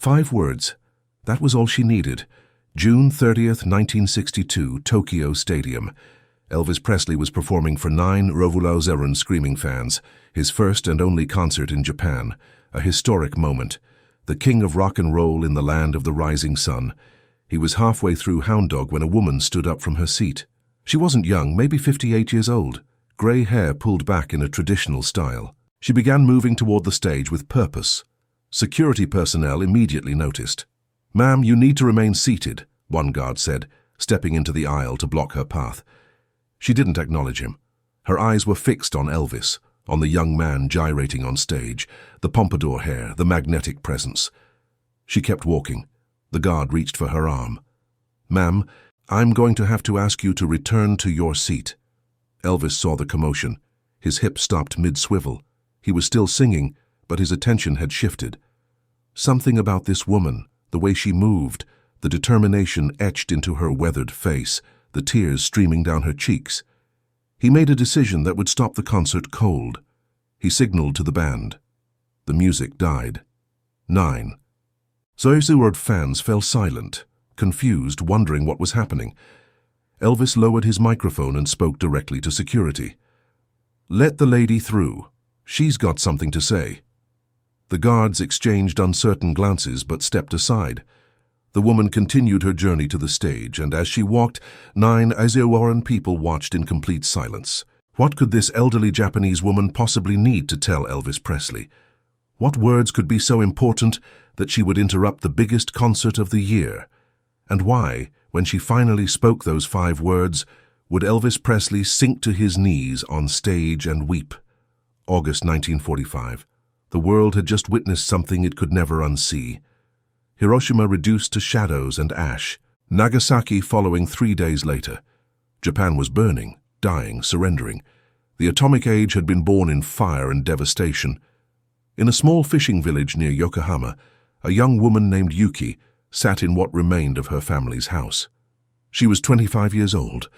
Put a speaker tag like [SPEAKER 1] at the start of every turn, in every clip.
[SPEAKER 1] 5 words. That was all she needed. June 30th, 1962, Tokyo Stadium. Elvis Presley was performing for 9 Rovulauzeron screaming fans, his first and only concert in Japan, a historic moment. The king of rock and roll in the land of the rising sun. He was halfway through Hound Dog when a woman stood up from her seat. She wasn't young, maybe 58 years old. Grey hair pulled back in a traditional style. She began moving toward the stage with purpose. Security personnel immediately noticed. "Ma'am, you need to remain seated," one guard said, stepping into the aisle to block her path. She didn't acknowledge him. Her eyes were fixed on Elvis, on the young man gyrating on stage, the pompadour hair, the magnetic presence. She kept walking. The guard reached for her arm. "Ma'am, I'm going to have to ask you to return to your seat." Elvis saw the commotion. His hip stopped mid-swivel. He was still singing, but his attention had shifted. Something about this woman, the way she moved, the determination etched into her weathered face, the tears streaming down her cheeks. He made a decision that would stop the concert cold. He signaled to the band. The music died. 9. Zoezourd fans fell silent, confused, wondering what was happening. Elvis lowered his microphone and spoke directly to security. "Let the lady through. She's got something to say." The guards exchanged uncertain glances but stepped aside. The woman continued her journey to the stage, and as she walked, 9 Aizyawaran people watched in complete silence. What could this elderly Japanese woman possibly need to tell Elvis Presley? What words could be so important that she would interrupt the biggest concert of the year? And why, when she finally spoke those 5 words, would Elvis Presley sink to his knees on stage and weep? August 1945. The world had just witnessed something it could never unsee. Hiroshima reduced to shadows and ash. Nagasaki following 3 days later. Japan was burning, dying, surrendering. The atomic age had been born in fire and devastation. In a small fishing village near Yokohama, a young woman named Yuki sat in what remained of her family's house. She was 25 years old.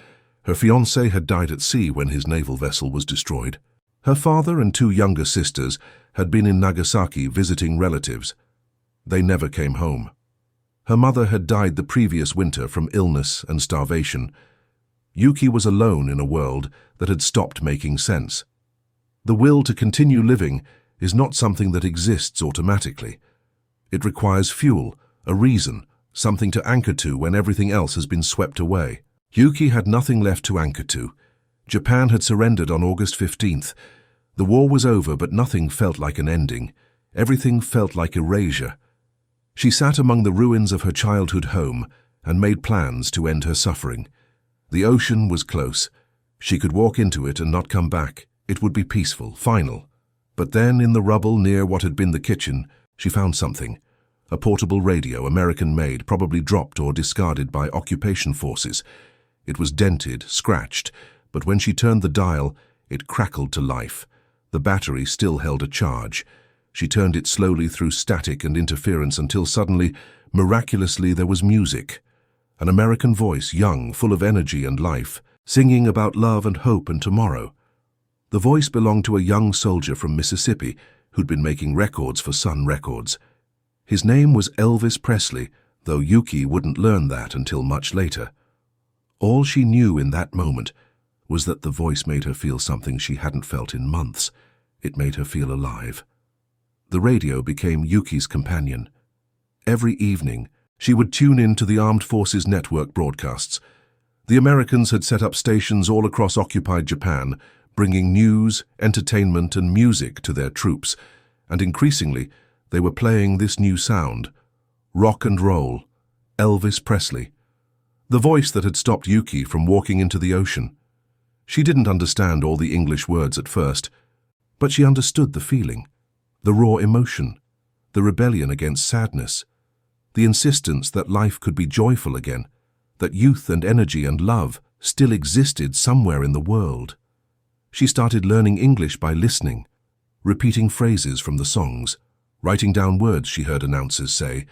[SPEAKER 1] Her fiancé had died at sea when his naval vessel was destroyed. Her father and 2 younger sisters had been in Nagasaki visiting relatives. They never came home. Her mother had died the previous winter from illness and starvation. Yuki was alone in a world that had stopped making sense. The will to continue living is not something that exists automatically. It requires fuel, a reason, something to anchor to when everything else has been swept away. Yuki had nothing left to anchor to. Japan had surrendered on August 15th. The war was over, but nothing felt like an ending. Everything felt like erasure. She sat among the ruins of her childhood home and made plans to end her suffering. The ocean was close. She could walk into it and not come back. It would be peaceful, final. But then, in the rubble near what had been the kitchen, she found something. A portable radio, American-made, probably dropped or discarded by occupation forces. It was dented, scratched, but when she turned the dial, it crackled to life. The battery still held a charge. She turned it slowly through static and interference until suddenly, miraculously, there was music. An American voice, young, full of energy and life, singing about love and hope and tomorrow. The voice belonged to a young soldier from Mississippi who'd been making records for Sun Records. His name was Elvis Presley, though Yuki wouldn't learn that until much later. All she knew in that moment was that the voice made her feel something she hadn't felt in months. It made her feel alive. The radio became Yuki's companion. Every evening, she would tune in to the Armed Forces Network broadcasts. The Americans had set up stations all across occupied Japan, bringing news, entertainment, and music to their troops, and increasingly, they were playing this new sound, rock and roll, Elvis Presley. The voice that had stopped Yuki from walking into the ocean. She didn't understand all the English words at first, but she understood the feeling. The raw emotion, the rebellion against sadness, the insistence that life could be joyful again, that youth and energy and love still existed somewhere in the world. She started learning English by listening, repeating phrases from the songs, writing down words she heard announcers say.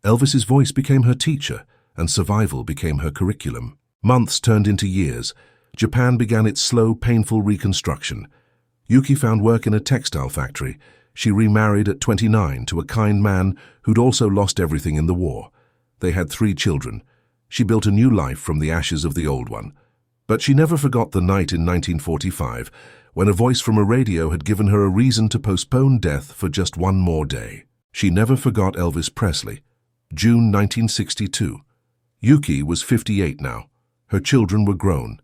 [SPEAKER 1] Elvis's voice became her teacher, and survival became her curriculum. Months turned into years. Japan began its slow, painful reconstruction. Yuki found work in a textile factory. She remarried at 29 to a kind man who'd also lost everything in the war. They had 3 children. She built a new life from the ashes of the old one. But she never forgot the night in 1945 when a voice from a radio had given her a reason to postpone death for just one more day. She never forgot Elvis Presley. June 1962. Yuki was 58 now. Her children were grown.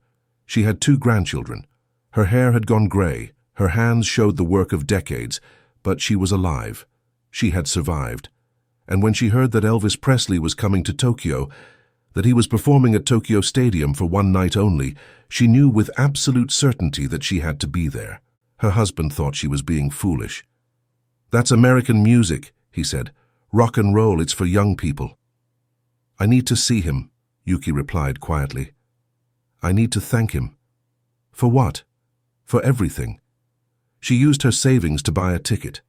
[SPEAKER 1] She had 2 grandchildren. Her hair had gone gray. Her hands showed the work of decades, but she was alive. She had survived. And when she heard that Elvis Presley was coming to Tokyo, that he was performing at Tokyo Stadium for one night only, she knew with absolute certainty that she had to be there. Her husband thought she was being foolish. "That's American music," he said. "Rock and roll, it's for young people." "I need to see him," Yuki replied quietly. "I need to thank him." "For what?" "For everything." She used her savings to buy a ticket.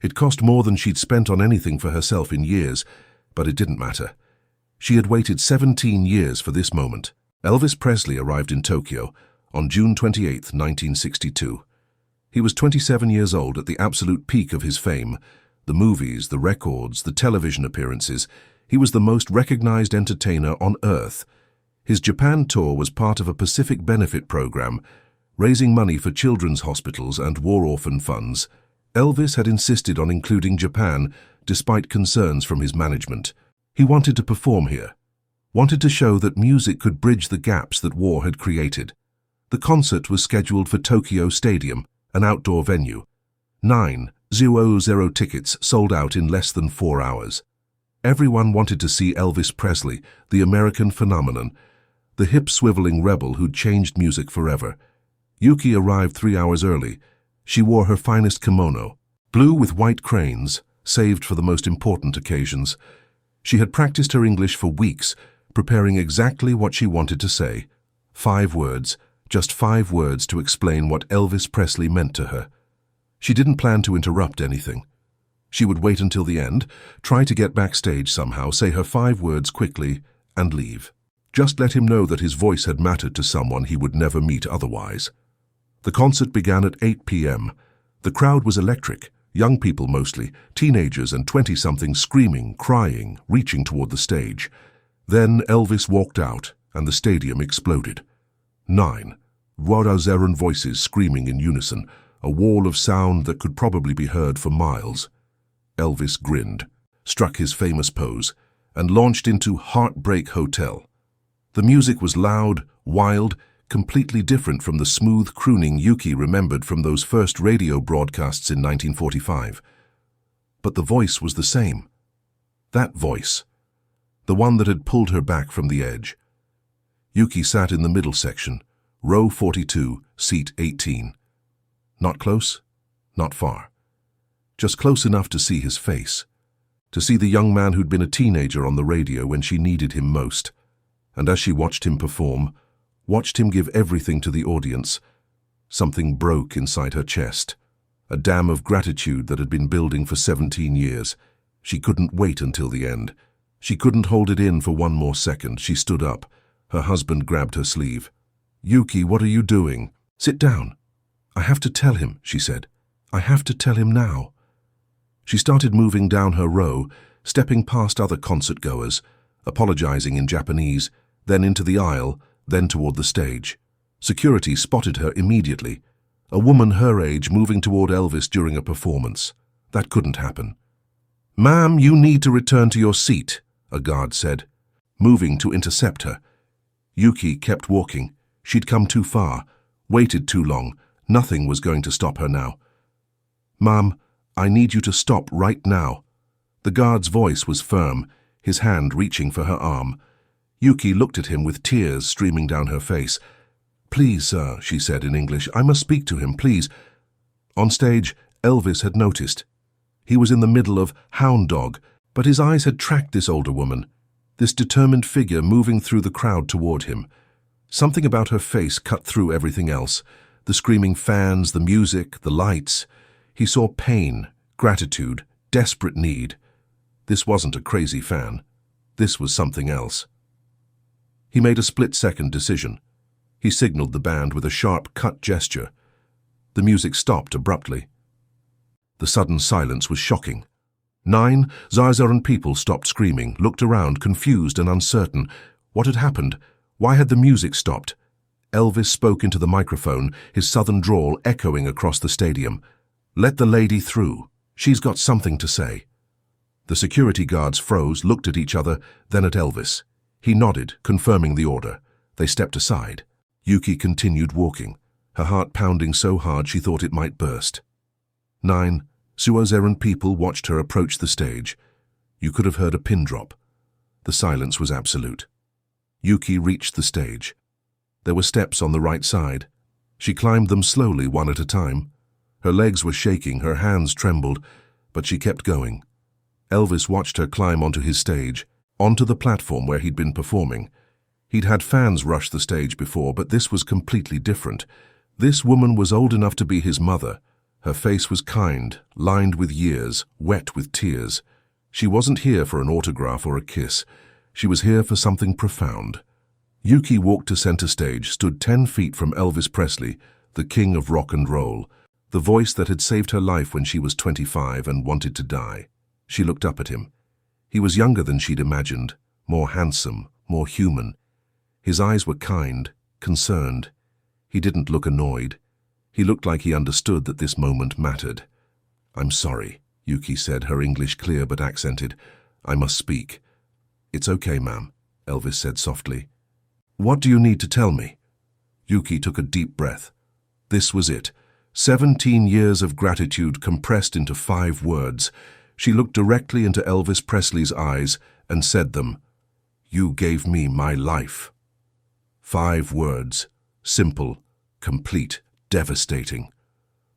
[SPEAKER 1] It cost more than she'd spent on anything for herself in years, but it didn't matter. She had waited 17 years for this moment. Elvis Presley arrived in Tokyo on June 28, 1962. He was 27 years old at the absolute peak of his fame. The movies, the records, the television appearances. He was the most recognized entertainer on earth. His Japan tour was part of a Pacific benefit program, raising money for children's hospitals and war orphan funds. Elvis had insisted on including Japan, despite concerns from his management. He wanted to perform here, wanted to show that music could bridge the gaps that war had created. The concert was scheduled for Tokyo Stadium, an outdoor venue. 9,000 tickets sold out in less than 4 hours. Everyone wanted to see Elvis Presley, the American phenomenon, the hip-swiveling rebel who'd changed music forever. Yuki arrived 3 hours early. She wore her finest kimono, blue with white cranes, saved for the most important occasions. She had practiced her English for weeks, preparing exactly what she wanted to say. 5 words, just 5 words to explain what Elvis Presley meant to her. She didn't plan to interrupt anything. She would wait until the end, try to get backstage somehow, say her 5 words quickly, and leave. Just let him know that his voice had mattered to someone he would never meet otherwise. The concert began at 8 p.m. The crowd was electric. Young people mostly, teenagers and 20-somethings screaming, crying, reaching toward the stage. Then Elvis walked out, and the stadium exploded. 9,000 voices screaming in unison, a wall of sound that could probably be heard for miles. Elvis grinned, struck his famous pose, and launched into Heartbreak Hotel. The music was loud, wild, completely different from the smooth crooning Yuki remembered from those first radio broadcasts in 1945. But the voice was the same. That voice. The one that had pulled her back from the edge. Yuki sat in the middle section, row 42, seat 18. Not close, not far. Just close enough to see his face. To see the young man who'd been a teenager on the radio when she needed him most. And as she watched him perform, watched him give everything to the audience, something broke inside her chest. A dam of gratitude that had been building for 17 years. She couldn't wait until the end. She couldn't hold it in for one more second. She stood up. Her husband grabbed her sleeve. "Yuki, what are you doing?" "Sit down. I have to tell him," she said. "I have to tell him now." She started moving down her row, stepping past other concert-goers, apologizing in Japanese, then into the aisle, then toward the stage. Security spotted her immediately. A woman her age moving toward Elvis during a performance. That couldn't happen. "Ma'am, you need to return to your seat," a guard said, moving to intercept her. Yuki kept walking. She'd come too far, waited too long. Nothing was going to stop her now. "Ma'am, I need you to stop right now." The guard's voice was firm, his hand reaching for her arm. Yuki looked at him with tears streaming down her face. "Please, sir," she said in English, "I must speak to him, please." On stage, Elvis had noticed. He was in the middle of Hound Dog, but his eyes had tracked this older woman, this determined figure moving through the crowd toward him. Something about her face cut through everything else. The screaming fans, the music, the lights. He saw pain, gratitude, desperate need. This wasn't a crazy fan. This was something else. He made a split-second decision. He signaled the band with a sharp cut gesture. The music stopped abruptly. The sudden silence was shocking. 9,000 people stopped screaming, looked around, confused and uncertain. What had happened? Why had the music stopped? Elvis spoke into the microphone, his southern drawl echoing across the stadium. "Let the lady through. She's got something to say." The security guards froze, looked at each other, then at Elvis. He nodded, confirming the order. They stepped aside. Yuki continued walking, her heart pounding so hard she thought it might burst. 9,000 people watched her approach the stage. You could have heard a pin drop. The silence was absolute. Yuki reached the stage. There were steps on the right side. She climbed them slowly, one at a time. Her legs were shaking, her hands trembled, but she kept going. Elvis watched her climb onto his stage, onto the platform where he'd been performing. He'd had fans rush the stage before, but this was completely different. This woman was old enough to be his mother. Her face was kind, lined with years, wet with tears. She wasn't here for an autograph or a kiss. She was here for something profound. Yuki walked to center stage, stood 10 feet from Elvis Presley, the king of rock and roll, the voice that had saved her life when she was 25 and wanted to die. She looked up at him. He was younger than she'd imagined, more handsome, more human. His eyes were kind, concerned. He didn't look annoyed. He looked like he understood that this moment mattered. "I'm sorry," Yuki said, her English clear but accented. "I must speak." "It's okay, ma'am," Elvis said softly. "What do you need to tell me?" Yuki took a deep breath. This was it. 17 years of gratitude compressed into 5 words. She looked directly into Elvis Presley's eyes and said them. "You gave me my life." 5 words. Simple, complete, devastating.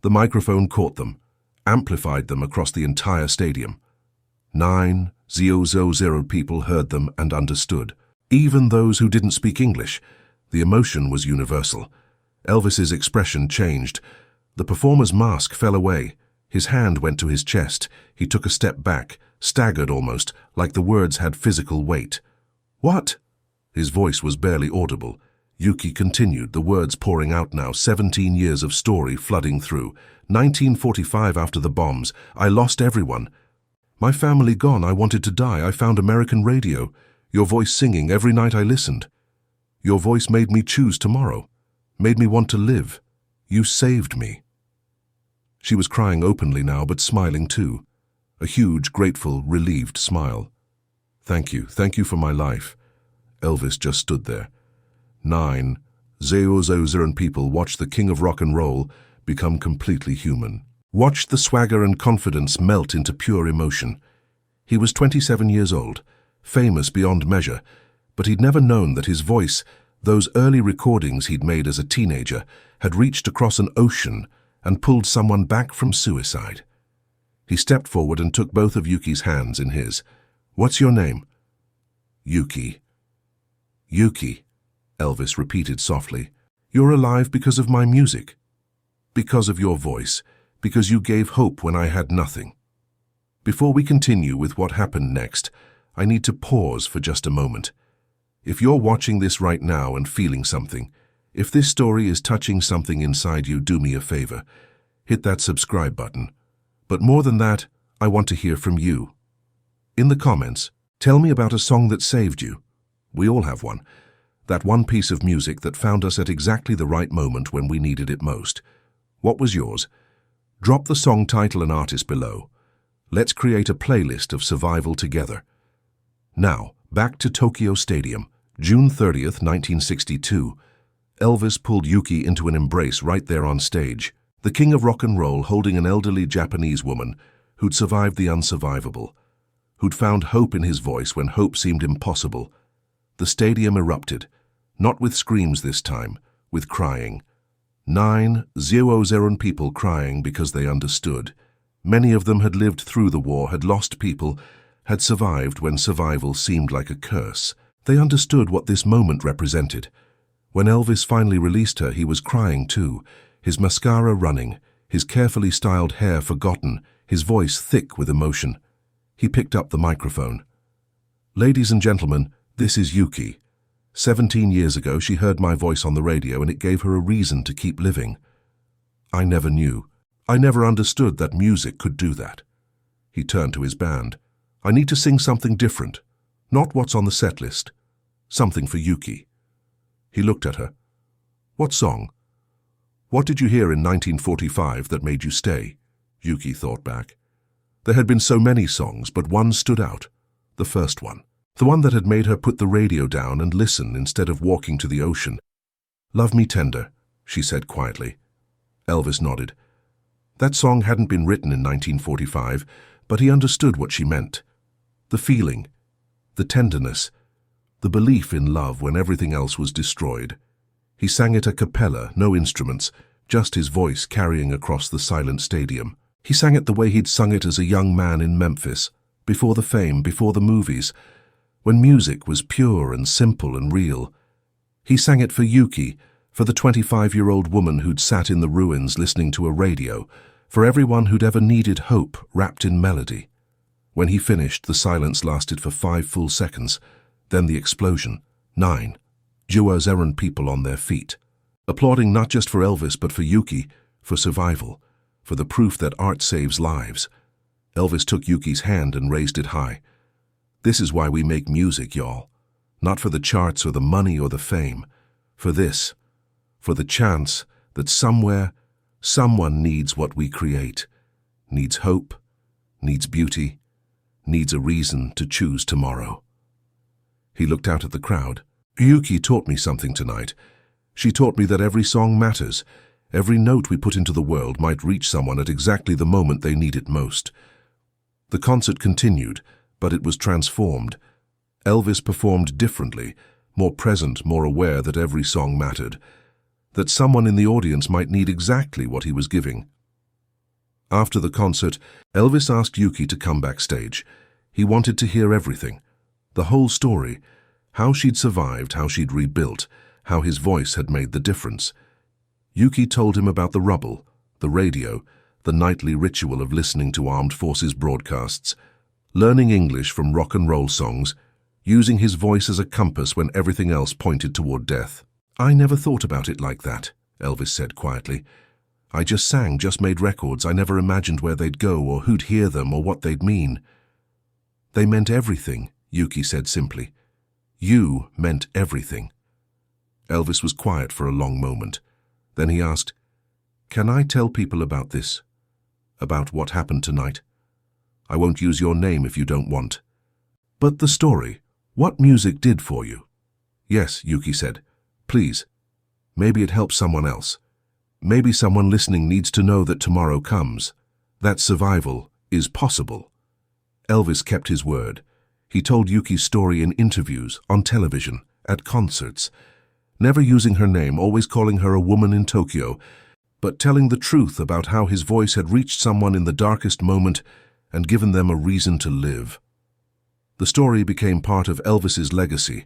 [SPEAKER 1] The microphone caught them, amplified them across the entire stadium. 9,000 people heard them and understood. Even those who didn't speak English. The emotion was universal. Elvis's expression changed. The performer's mask fell away. His hand went to his chest. He took a step back, staggered almost, like the words had physical weight. "What?" His voice was barely audible. Yuki continued, the words pouring out now, 17 years of story flooding through. 1945 after the bombs. I lost everyone. My family gone. I wanted to die. I found American radio. Your voice singing every night I listened. Your voice made me choose tomorrow. Made me want to live. You saved me. She was crying openly now, but smiling too. A huge, grateful, relieved smile. Thank you for my life." Elvis just stood there. 9,000 people watched the king of rock and roll become completely human. Watched the swagger and confidence melt into pure emotion. He was 27 years old, famous beyond measure, but he'd never known that his voice, those early recordings he'd made as a teenager, had reached across an ocean and pulled someone back from suicide. He stepped forward and took both of Yuki's hands in his. "What's your name?" "Yuki." "Yuki," Elvis repeated softly. "You're alive because of my music. Because of your voice. Because you gave hope when I had nothing." Before we continue with what happened next, I need to pause for just a moment. If you're watching this right now and feeling something, if this story is touching something inside you, do me a favor. Hit that subscribe button. But more than that, I want to hear from you. In the comments, tell me about a song that saved you. We all have one. That one piece of music that found us at exactly the right moment when we needed it most. What was yours? Drop the song title and artist below. Let's create a playlist of survival together. Now, back to Tokyo Stadium, June 30th, 1962. Elvis pulled Yuki into an embrace right there on stage, the king of rock and roll holding an elderly Japanese woman who'd survived the unsurvivable, who'd found hope in his voice when hope seemed impossible. The stadium erupted, not with screams this time, with crying. 9,000 people crying because they understood. Many of them had lived through the war, had lost people, had survived when survival seemed like a curse. They understood what this moment represented. When Elvis finally released her, he was crying too, his mascara running, his carefully styled hair forgotten, his voice thick with emotion. He picked up the microphone. "Ladies and gentlemen, this is Yuki. 17 years ago, she heard my voice on the radio and it gave her a reason to keep living. I never knew. I never understood that music could do that. He turned to his band. I need to sing something different, not what's on the set list. Something for Yuki. He looked at her. What song? What did you hear in 1945 that made you stay? Yuki thought back. There had been so many songs, but one stood out. The first one. The one that had made her put the radio down and listen instead of walking to the ocean. Love Me Tender, she said quietly. Elvis nodded. That song hadn't been written in 1945, but he understood what she meant. The feeling, the tenderness, the belief in love when everything else was destroyed. He sang it a cappella, no instruments, just his voice carrying across the silent stadium. He sang it the way he'd sung it as a young man in Memphis, before the fame, before the movies, when music was pure and simple and real. He sang it for Yuki, for the 25-year-old woman who'd sat in the ruins listening to a radio, for everyone who'd ever needed hope wrapped in melody. When he finished, the silence lasted for 5 full seconds, then the explosion. 9. Jua's errand people on their feet, applauding not just for Elvis but for Yuki, for survival, for the proof that art saves lives. Elvis took Yuki's hand and raised it high. This is why we make music, y'all. Not for the charts or the money or the fame. For this. For the chance that somewhere, someone needs what we create. Needs hope, needs beauty, needs a reason to choose tomorrow. He looked out at the crowd. Yuki taught me something tonight. She taught me that every song matters. Every note we put into the world might reach someone at exactly the moment they need it most. The concert continued, but it was transformed. Elvis performed differently, more present, more aware that every song mattered, that someone in the audience might need exactly what he was giving. After the concert, Elvis asked Yuki to come backstage. He wanted to hear everything, the whole story, how she'd survived, how she'd rebuilt, how his voice had made the difference. Yuki told him about the rubble, the radio, the nightly ritual of listening to armed forces broadcasts, learning English from rock and roll songs, using his voice as a compass when everything else pointed toward death. I never thought about it like that, Elvis said quietly. I just sang, just made records. I never imagined where they'd go or who'd hear them or what they'd mean. They meant everything, Yuki said simply. You meant everything. Elvis was quiet for a long moment. Then he asked, Can I tell people about this? About what happened tonight? I won't use your name if you don't want. But the story, what music did for you. Yes, Yuki said. Please. Maybe it helps someone else. Maybe someone listening needs to know that tomorrow comes. That survival is possible. Elvis kept his word. He told Yuki's story in interviews, on television, at concerts, never using her name, always calling her a woman in Tokyo, but telling the truth about how his voice had reached someone in the darkest moment and given them a reason to live. The story became part of Elvis's legacy,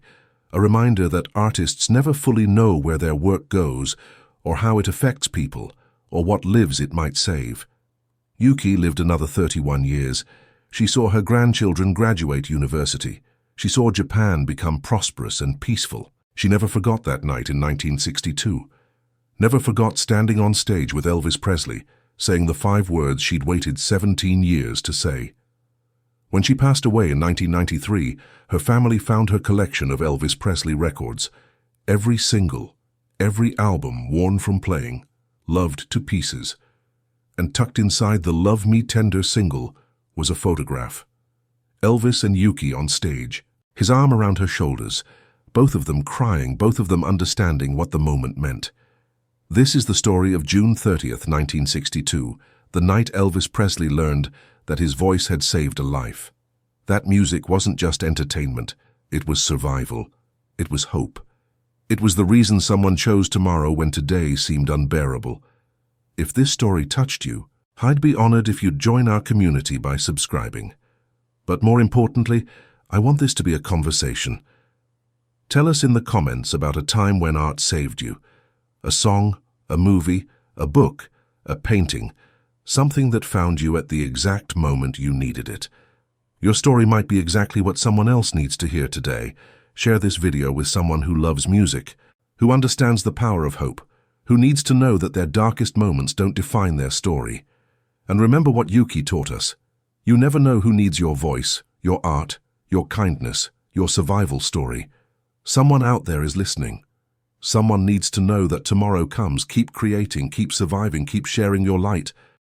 [SPEAKER 1] a reminder that artists never fully know where their work goes or how it affects people or what lives it might save. Yuki lived another 31 years. She saw her grandchildren graduate university. She saw Japan become prosperous and peaceful. She never forgot that night in 1962. Never forgot standing on stage with Elvis Presley, saying the 5 words she'd waited 17 years to say. When she passed away in 1993, her family found her collection of Elvis Presley records. Every single, every album worn from playing, loved to pieces. And tucked inside the Love Me Tender single was a photograph. Elvis and Yuki on stage, his arm around her shoulders, both of them crying, both of them understanding what the moment meant. This is the story of June 30th, 1962, the night Elvis Presley learned that his voice had saved a life. That music wasn't just entertainment, it was survival. It was hope. It was the reason someone chose tomorrow when today seemed unbearable. If this story touched you, I'd be honored if you'd join our community by subscribing. But more importantly, I want this to be a conversation. Tell us in the comments about a time when art saved you. A song, a movie, a book, a painting, something that found you at the exact moment you needed it. Your story might be exactly what someone else needs to hear today. Share this video with someone who loves music, who understands the power of hope, who needs to know that their darkest moments don't define their story. And remember what Yuki taught us. You never know who needs your voice, your art, your kindness, your survival story. Someone out there is listening. Someone needs to know that tomorrow comes. Keep creating, keep surviving, keep sharing your light,